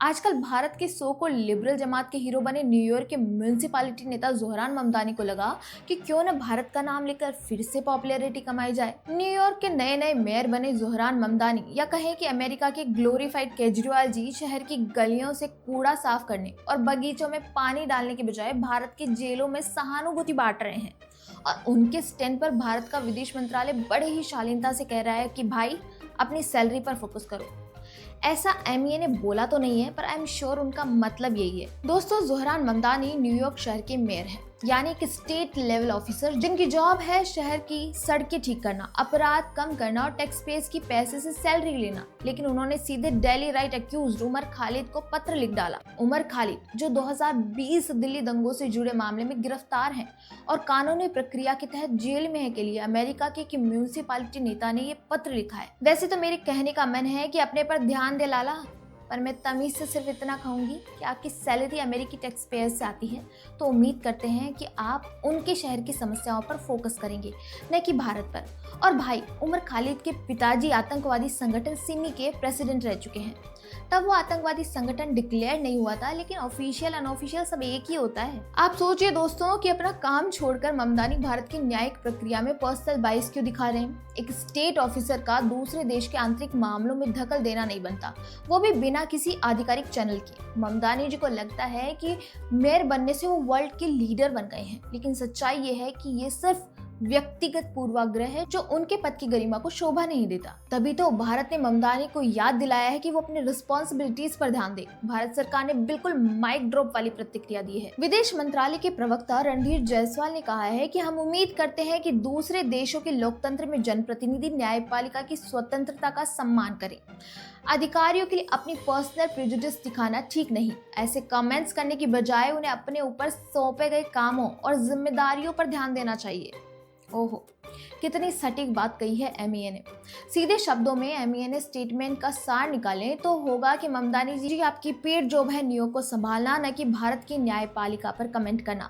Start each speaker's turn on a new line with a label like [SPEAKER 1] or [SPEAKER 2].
[SPEAKER 1] आजकल भारत के सो को लिबरल जमात के हीरो बने न्यूयॉर्क के म्यूनिसिपैलिटी नेता जोहरान ममदानी को लगा कि क्यों न भारत का नाम लेकर फिर से पॉपुलैरिटी कमाई जाए। न्यूयॉर्क के नए नए मेयर बने जोहरान ममदानी, या कहें कि अमेरिका के ग्लोरीफाइड केजरीवाल जी, शहर की गलियों से कूड़ा साफ करने और बगीचों में पानी डालने के बजाय भारत की जेलों में सहानुभूति बांट रहे हैं। और उनके स्टैंड पर भारत का विदेश मंत्रालय बड़े ही शालीनता से कह रहा है कि भाई अपनी सैलरी पर फोकस करो। ऐसा एमईए ने बोला तो नहीं है, पर आई एम श्योर उनका मतलब यही है। दोस्तों, जोहरान ममदानी न्यूयॉर्क शहर के मेयर हैं, यानी कि स्टेट लेवल ऑफिसर, जिनकी जॉब है शहर की सड़कें ठीक करना, अपराध कम करना और टैक्स पेयर्स की पैसे से सैलरी लेना। लेकिन उन्होंने सीधे डेली राइट एक्यूज्ड उमर खालिद को पत्र लिख डाला। उमर खालिद, जो 2020 दिल्ली दंगों से जुड़े मामले में गिरफ्तार हैं और कानूनी प्रक्रिया के तहत जेल में है, के लिए अमेरिका के म्यूनिसिपैलिटी नेता ने ये पत्र लिखा है। वैसे तो मेरे कहने का मन है कि अपने पर ध्यान दे लाला, पर मैं तमीज से सिर्फ इतना कहूंगी कि आपकी सैलरी अमेरिकी टैक्स पेयर से आती है, तो उम्मीद करते हैं कि आप उनके शहर की समस्याओं पर फोकस करेंगे, न कि भारत पर। और भाई, उमर खालिद के पिताजी आतंकवादी संगठन सिमी के प्रेसिडेंट रह चुके हैं। तब वो आतंकवादी संगठन डिक्लेयर नहीं हुआ था, लेकिन ऑफिशियल अनऑफिशियल सब एक ही होता है। आप सोचिए दोस्तों कि अपना काम छोड़कर ममदानी भारत की न्यायिक प्रक्रिया में पर्सनल बाइस क्यों दिखा रहे हैं। एक स्टेट ऑफिसर का दूसरे देश के आंतरिक मामलों में दखल देना नहीं बनता, वो भी बिना किसी आधिकारिक चैनल के। ममदानी जी को लगता है कि मेयर बनने से वो वर्ल्ड के लीडर बन गए हैं, लेकिन सच्चाई ये है कि ये सिर्फ व्यक्तिगत पूर्वाग्रह है जो उनके पद की गरिमा को शोभा नहीं देता। तभी तो भारत ने ममदानी को याद दिलाया है कि वो अपने रिस्पॉन्सिबिलिटीज पर ध्यान दे। भारत सरकार ने बिल्कुल माइक ड्रॉप वाली प्रतिक्रिया दी है। विदेश मंत्रालय के प्रवक्ता रणधीर जायसवाल ने कहा है कि हम उम्मीद करते हैं कि दूसरे देशों के लोकतंत्र में जनप्रतिनिधि न्यायपालिका की स्वतंत्रता का सम्मान करें। अधिकारियों के लिए अपनी पर्सनल प्रेजुडिस दिखाना ठीक नहीं। ऐसे कमेंट्स करने की बजाय उन्हें अपने ऊपर सौंपे गए कामों और जिम्मेदारियों पर ध्यान देना चाहिए। ओहो, कितनी सटीक बात कही है एमईए ने। सीधे शब्दों में एमईए ने स्टेटमेंट का सार निकालें तो होगा कि ममदानी जी, आपकी पेड जॉब है न्यूयॉर्क को संभालना, न कि भारत की न्यायपालिका पर कमेंट करना।